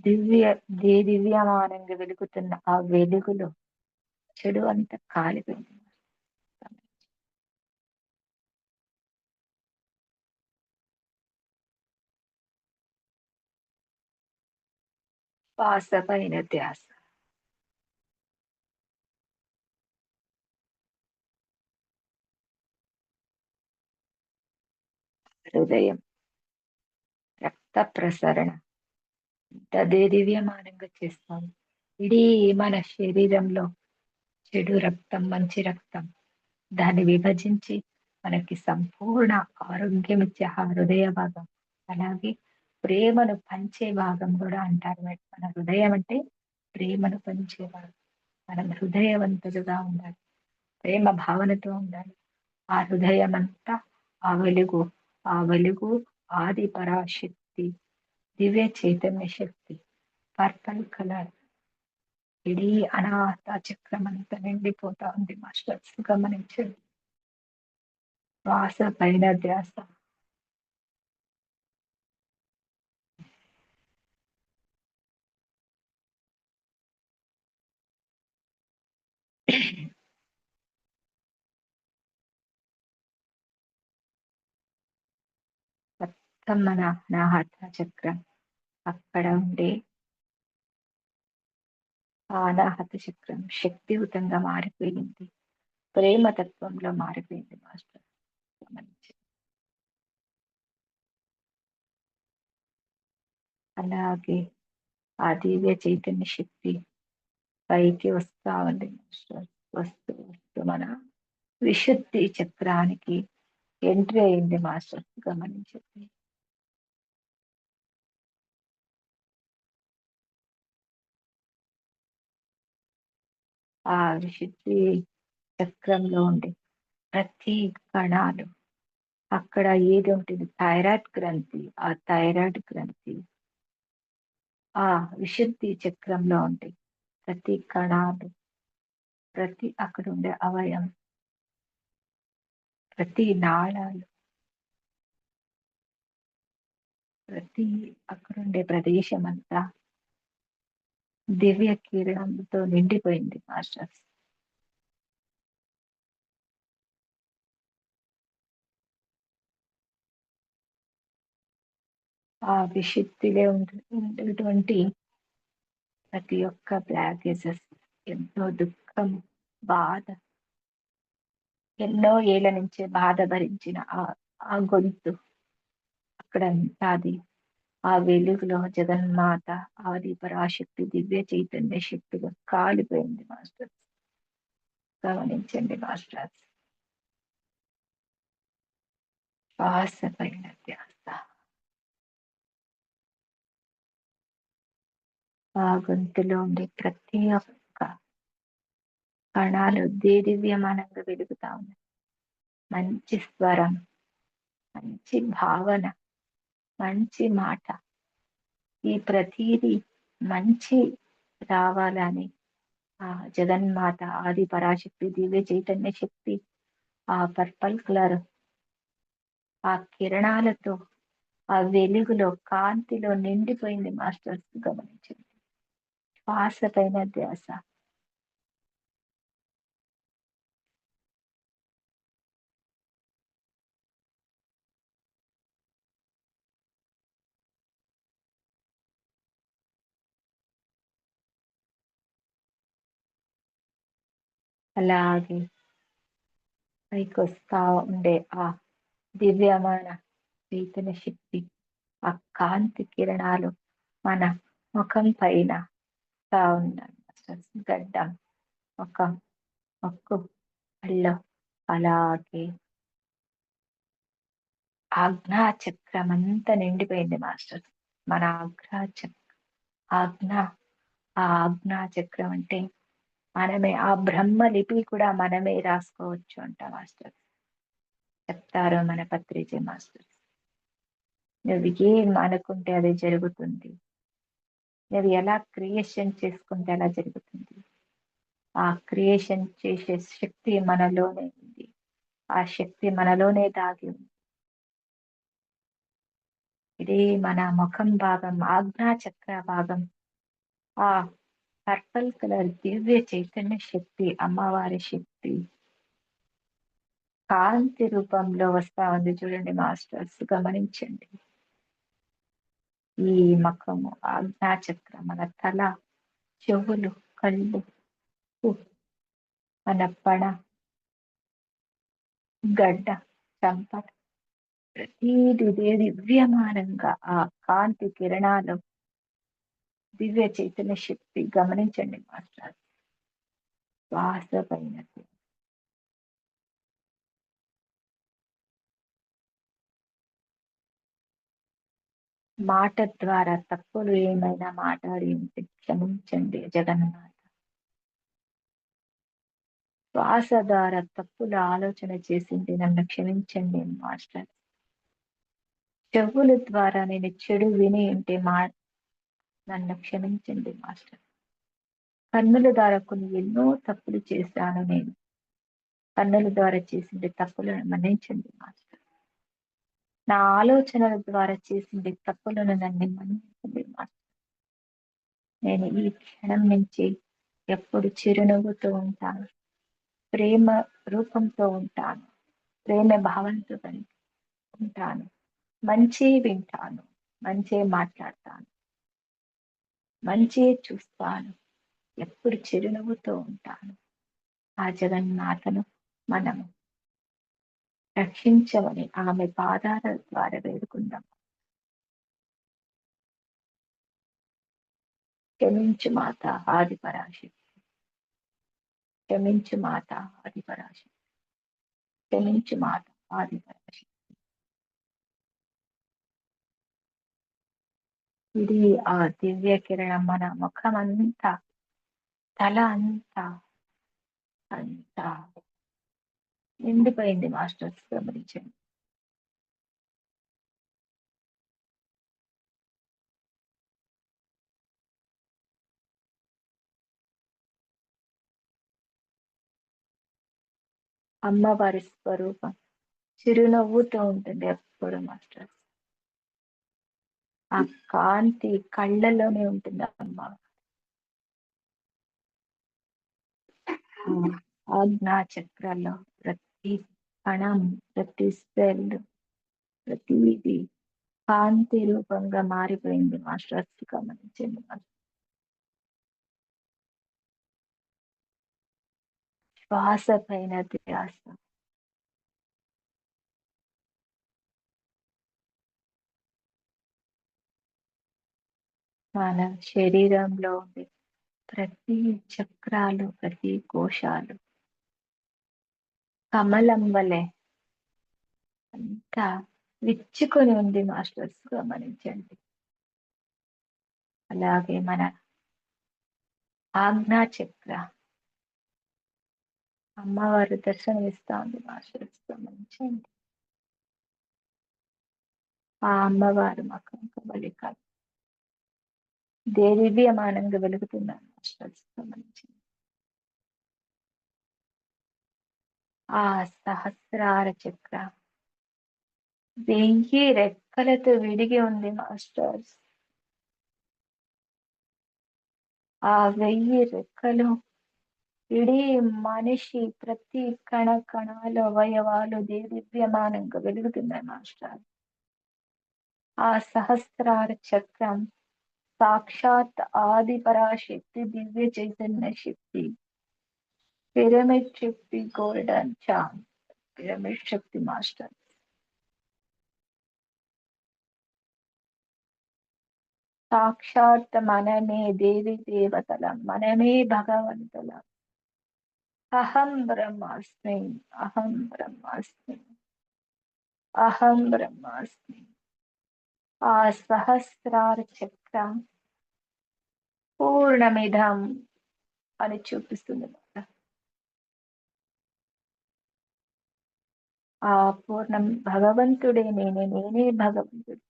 దివ్యమానంగా వెలుగుతున్న ఆ వెలుగులో చెడు అంతా కాలిపోయింది. శ్వాస పైన ధ్యాస. హృదయం, రక్త ప్రసరణ అదే దివ్యమానంగా చేస్తాము. ఇడీ మన శరీరంలో చెడు రక్తం, మంచి రక్తం దాన్ని విభజించి మనకి సంపూర్ణ ఆరోగ్యం ఇచ్చే ఆ హృదయ భాగం, అలాగే ప్రేమను పంచే భాగం కూడా అంటారు. మన హృదయం అంటే ప్రేమను పంచే భాగం. మనం హృదయవంతులుగా ఉండాలి, ప్రేమ భావనతో ఉండాలి. ఆ హృదయం అంతా ఆ వెలుగు, ఆ వెలుగు ఆది పరాశక్తి, దివ్య చైతన్య శక్తి, పర్పల్ కలర్ ఇడీ అనాహత చక్రం అంతా నిండిపోతా ఉంది మాస్టర్స్. గమనించండి శ్వాస పైన ధ్యాస. మొత్తం మన అనాహత చక్రం అక్కడ ఉండే ఆ అనాహత చక్రం శక్తియుతంగా మారిపోయింది, ప్రేమతత్వంలో మారిపోయింది మాస్టర్. గమనించండి. అలాగే ఆ దివ్య చైతన్య శక్తి పైకి వస్తా ఉంది మాస్టర్. వస్తూ వస్తూ మన విశుద్ధి చక్రానికి ఎంట్రీ అయింది మాస్టర్. గమనించండి. ఆ విశుద్ధి చక్రంలో ఉండే ప్రతి కణాలు అక్కడ ఏది ఉంటుంది, థైరాయిడ్ గ్రంథి, ఆ థైరాయిడ్ గ్రంథి ఆ విశుద్ధి చక్రంలో ఉంటాయి. ప్రతి కణాలు, ప్రతి అక్కడ ఉండే అవయం, ప్రతి నాళాలు, ప్రతి అక్కడుండే ప్రదేశం అంతా దివ్య కిరణంతో నిండిపోయింది మాస్టర్స్. ఆ విశుద్ధిలో ఉండేటువంటి ప్రతి ఒక్క బ్లాకేజెస్, ఎంతో దుఃఖం, బాధ, ఎన్నో ఏళ్ల నుంచి బాధ భరించిన ఆ గొంతు అక్కడ అది ఆ వెలుగులో జగన్మాత ఆది పరాశక్తి దివ్య చైతన్య శక్తిగా కాలిపోయింది మాస్టర్స్. గమనించండి మాస్టర్స్. శ్వాస పైన ధ్యాస. ఆ గొంతులో ఉండే ప్రతి ఒక్క కణాలు దివ్యమానంగా వెలుగుతా ఉన్నాయి. మంచి స్వరం, మంచి భావన, మంచి మాట, ఈ ప్రతీది మంచి రావాలని ఆ జగన్మాత ఆది పరాశక్తి దివ్య చైతన్య శక్తి ఆ పర్పల్ కలర్ ఆ కిరణాలతో ఆ వెలుగులో కాంతిలో నిండిపోయింది మాస్టర్స్. గమనించండి. శ్వాస పైన ధ్యాస. అలాగే పైకి వస్తా ఉండే ఆ దివ్యమైన చైతన్య శక్తి, ఆ కాంతి కిరణాలు మన ముఖం పైన ఉన్నాయి. గడ్డం, ముఖం, ముక్కు, కళ్ళు, అలాగే ఆజ్ఞా చక్రం అంతా నిండిపోయింది మాస్టర్. మన ఆజ్ఞ ఆ ఆజ్ఞా చక్రం అంటే మనమే ఆ బ్రహ్మ లిపి కూడా మనమే రాసుకోవచ్చు అంట మాస్టర్. చెప్తారు మన పత్రిజీ మాస్టర్. నువ్వు ఏం అనుకుంటే అది జరుగుతుంది, నువ్వు ఎలా క్రియేషన్ చేసుకుంటే అలా జరుగుతుంది. ఆ క్రియేషన్ చేసే శక్తి మనలోనే ఉంది, ఆ శక్తి మనలోనే దాగి ఉంది. ఇది మన ముఖం భాగం, ఆజ్ఞా చక్ర భాగం, ఆ పర్పల్ కలర్ దివ్య చైతన్య శక్తి, అమ్మవారి శక్తి కాంతి రూపంలో వస్తా ఉంది. చూడండి మాస్టర్స్. గమనించండి. ఈ ముఖము ఆజ్ఞా చక్రం, మన తల, చెవులు, కళ్ళు, మన పడ, గడ్డ, చంప, ప్రతీది దివ్యమానంగా ఆ కాంతి కిరణాలు దివ్య చైతన్య శక్తి గమనించండి మాస్టర్. శ్వాస పైన మాట ద్వారా తప్పులు ఏమైనా మాట్లాడి ఉంటే క్షమించండి జగన్నాథ్. శ్వాస ద్వారా తప్పులు ఆలోచన చేసింది నన్ను క్షమించండి మాస్టర్. చెవుల ద్వారా నేను చెడు విని ఉంటే నన్ను క్షమించండి మాస్టర్. కన్నుల ద్వారా కొన్ని ఎన్నో తప్పులు చేశాను నేను. కన్నుల ద్వారా చేసింది తప్పులను మన్నించండి మాస్టర్. నా ఆలోచనల ద్వారా చేసింది తప్పులను నన్ను మన్నించండి మాస్టర్. నేను ఈ క్షణం నుంచి ఎప్పుడు చిరునవ్వుతో ఉంటాను, ప్రేమ రూపంతో ఉంటాను, ప్రేమ భావంతో ఉంటాను, మంచి వింటాను, మంచి మాట్లాడతాను, మంచి చూస్తాను, ఎప్పుడు చిరునవ్వుతో ఉంటాను. ఆ జగన్మాతను మనము రక్షించమని ఆమె పాదాల ద్వారా వేడుకుందాం. క్షమించు మాత ఆది పరాశక్తి, క్షమించు మాత ఆది పరాశక్తి, క్షమించు మాత ఆది పరాశక్తి. ఇది ఆ దివ్య కిరణం మన ముఖం అంతా, తల అంతా అంతా నిండిపోయింది మాస్టర్స్ గమనించండి. అమ్మవారి స్వరూపం చిరునవ్వుతో ఉంటుంది ఎప్పుడు మాస్టర్స్. ఆ కాంతి కళ్ళలోనే ఉంటుంది అమ్మ. ఆజ్ఞా చక్రాల్లో ప్రతి కణం, ప్రతి సెల్, ప్రతిది కాంతి రూపంగా మారిపోయింది మాస్టర్స్ గమనించండి. శ్వాస పైన ధ్యాస. మన శరీరంలో ఉండే ప్రతి చక్రాలు, ప్రతి కోశాలు కమలం వలె అంతా విచ్చుకొని ఉంది మాస్టర్స్ గమనించండి. అలాగే మన ఆజ్ఞా చక్ర అమ్మవారు దర్శనమిస్తా ఉంది మాస్టర్స్ గమనించండి. ఆ అమ్మవారు మకం కబలిక దేదీప్యమానంగా వెలుగుతున్నారు మాస్టర్స్ గమనించండి. ఆ సహస్రార చక్ర 1000 రెక్కలతో విడిగి ఉంది మాస్టర్స్. ఆ 1000 రెక్కలు ఇడీ మనిషి ప్రతి కణ కణాలు, అవయవాలు దేదీప్యమానంగా వెలుగుతున్నాయి మాస్టర్. ఆ సహస్రార చక్రం సాక్షాత్ ఆది పరాశక్తి దివ్య చైతన్య శక్తి, పిరమిడ్ శక్తి, గోల్డెన్ చాన్ పిరమిడ్ శక్తి మాస్టర్. సాక్షాత్ మనమే దేవి దేవతలం, మనమే భగవంతులం. అహం బ్రహ్మాస్మి, అహం బ్రహ్మాస్మి, అహం బ్రహ్మాస్మి. ఆ సహస్రార చక్రం పూర్ణమిధం అని చూపిస్తుంది. ఆ పూర్ణం భగవంతుడే నేనే భగవంతుడు,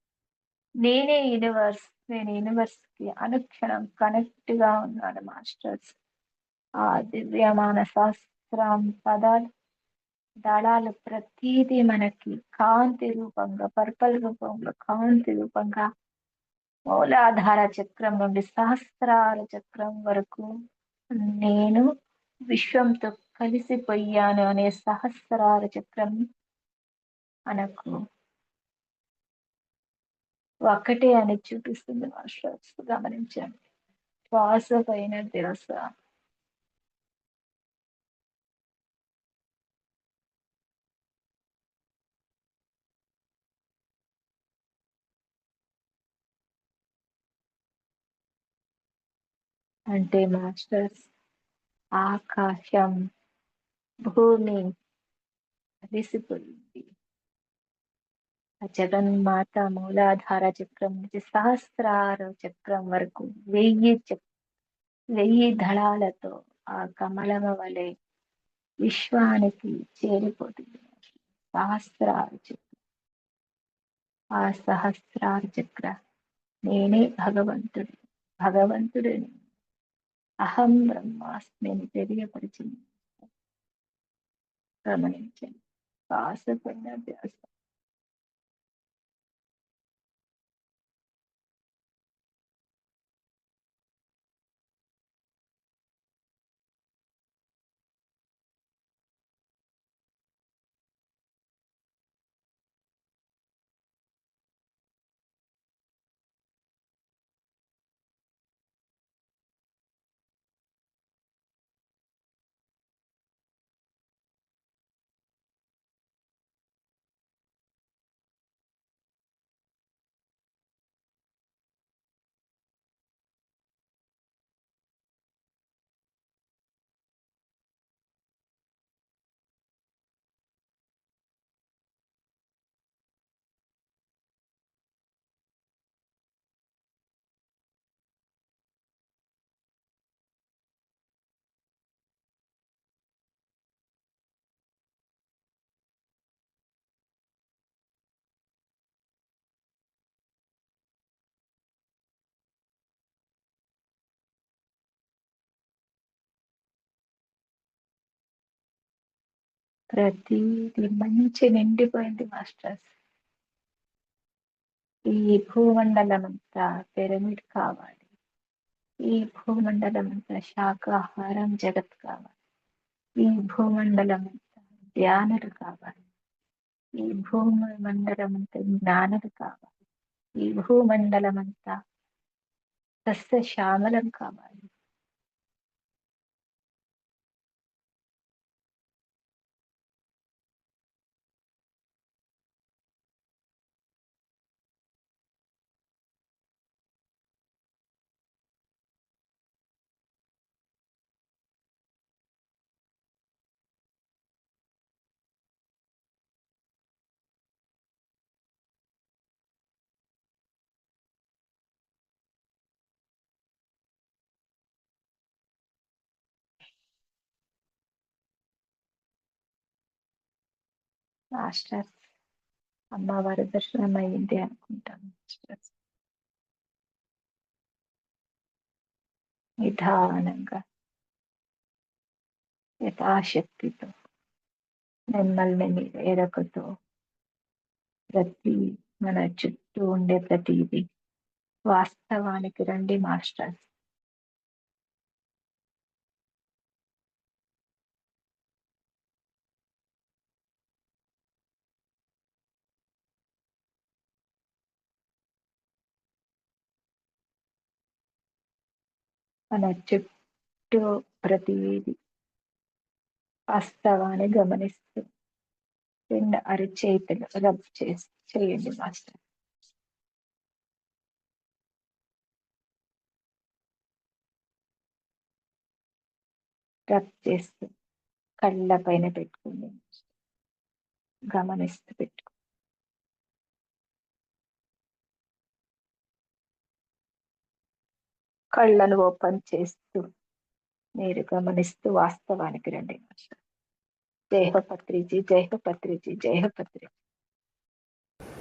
నేనే యూనివర్స్, నేను యూనివర్స్ కి అనుక్షణం కనెక్ట్ గా ఉన్నాను మాస్టర్స్. ఆ దివ్యమాన శాస్త్రం పదాలు దళాలు ప్రతీది మనకి కాంతి రూపంగా, పర్పల్ రూపంలో కాంతి రూపంగా మూలాధార చక్రం నుండి సహస్రార చక్రం వరకు నేను విశ్వంతో కలిసిపోయాను అనే సహస్రార చక్రం మనకు ఒక్కటే అని చూపిస్తుంది మాస్టర్స్ గమనించండి. శ్వాస పైన ధ్యాస. అంటే మాస్టర్స్ ఆకాశం, భూమి కలిసిపోయింది. ఆ జగన్మాత మూలాధార చక్రం నుంచి సహస్రార చక్రం వరకు 1000 దళాలతో ఆ కమలమ వలె విశ్వానికి చేరిపోతుంది. సహస్రార చక్రం, ఆ సహస్రార చక్ర నేనే భగవంతుడిని అహం బ్రహ్మాస్మి అని తెలియపరిచింది. గమనించండి. శ్వాసపైన ధ్యాస. ప్రతిది మంచి నిండిపోయింది మాస్టర్స్. ఈ భూమండలం అంతా పిరమిడ్ కావాలి. ఈ భూమండలం అంతా శాకాహారం జగత్ కావాలి. ఈ భూమండలం అంతా ధ్యానులు కావాలి. ఈ భూమండలం అంతా జ్ఞానులు కావాలి. ఈ భూమండలం అంతా సస్యశ్యామలం కావాలి. మాస్టర్స్, అమ్మవారి దర్శనం అయింది అనుకుంటాను మాస్టర్స్. నిదానంగా యథాశక్తితో మిమ్మల్ని మీరు ఎరకతో ప్రతి మన చుట్టూ ఉండే ప్రతిదీ వాస్తవానికి రండి మాస్టర్స్. మన చుట్టూ ప్రతిదీ వాస్తవాన్ని గమనిస్తూ రెండు అరిచేతులు రబ్ చేయండి మాస్టర్. రబ్ చేస్తూ కళ్ళ పైన పెట్టుకోండి, గమనిస్తూ పెట్టుకో. కళ్ళను ఓపెన్ చేస్తూ మీరు గమనిస్తూ వాస్తవానికి రండి మాస్టర్. జై హో పత్రిజీ, జై హో పత్రిజీ, జై హో Patriji.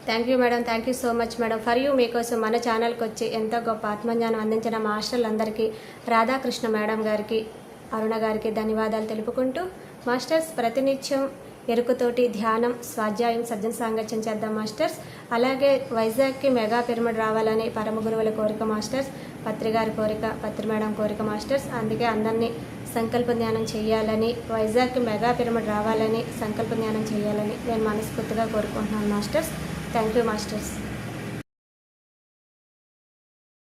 Thank you madam, thank you so much madam. For you మీకోసం మన ఛానల్కి వచ్చి ఎంతో గొప్ప ఆత్మజ్ఞానం అందించిన మాస్టర్లందరికీ, రాధాకృష్ణ మేడం గారికి, అరుణ గారికి ధన్యవాదాలు తెలుపుకుంటూ, మాస్టర్స్ ప్రతినిత్యం ఎరుకుతోటి ధ్యానం, స్వాధ్యాయం, సజ్జన సాంగత్యం చేద్దాం మాస్టర్స్. అలాగే వైజాగ్కి మెగా పిరమిడ్ రావాలని పరమ గురువుల కోరిక మాస్టర్స్, పత్రి గారి కోరిక, పత్రి మేడం కోరిక మాస్టర్స్. అందుకే అందరినీ సంకల్ప ధ్యానం చేయాలని, వైజాగ్కి మెగా పిరమిడ్ రావాలని, సంకల్ప ధ్యానం చేయాలని నేను మనస్ఫూర్తిగా కోరుకుంటున్నాను మాస్టర్స్. Thank you masters.